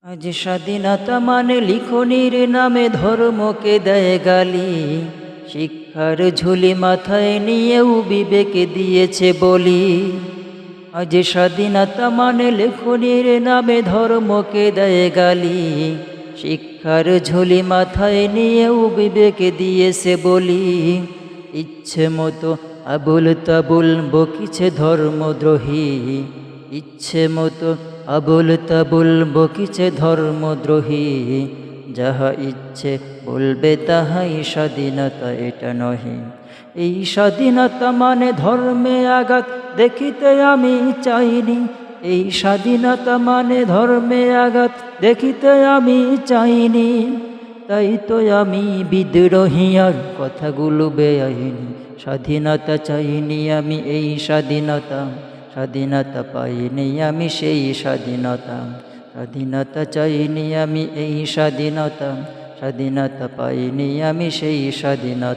আজ স্বাধীনতা মানে লিখনির নামে ধর্মকে দেয় গালি। শিক্ষার ঝুলি মাথায় নিয়েও বিবেকে দিয়েছে বলি। আজ স্বাধীনতা মানে লিখনির নামে ধর্মকে দেয় গালি। শিক্ষার ঝুলি মাথায় নিয়েও বিবেকে দিয়েছে বলি। ইচ্ছে মতো আবুল তাবুল বকিছে ধর্মদ্রোহী। ইচ্ছে মতো আবুল তাবুল বকিছে ধর্মদ্রোহী। যাহা ইচ্ছে বলবে তাহাই স্বাধীনতা, এটা নহে। এই স্বাধীনতা মানে ধর্মে আঘাত দেখিতে আমি চাইনি। এই স্বাধীনতা মানে ধর্মে আঘাত দেখিতে আমি চাইনি। তাই তো আমি বিদ্রোহী, আর কথাগুলো বেআইনি। স্বাধীনতা চাইনি আমি, এই স্বাধীনতা। স্বাধীনতা পাইনি আমি সেই স্বাধীনতা। স্বাধীনতা চাইনি আমি, এই স্বাধীনতা। স্বাধীনতা পাইনি আমি সেই স্বাধীনতা।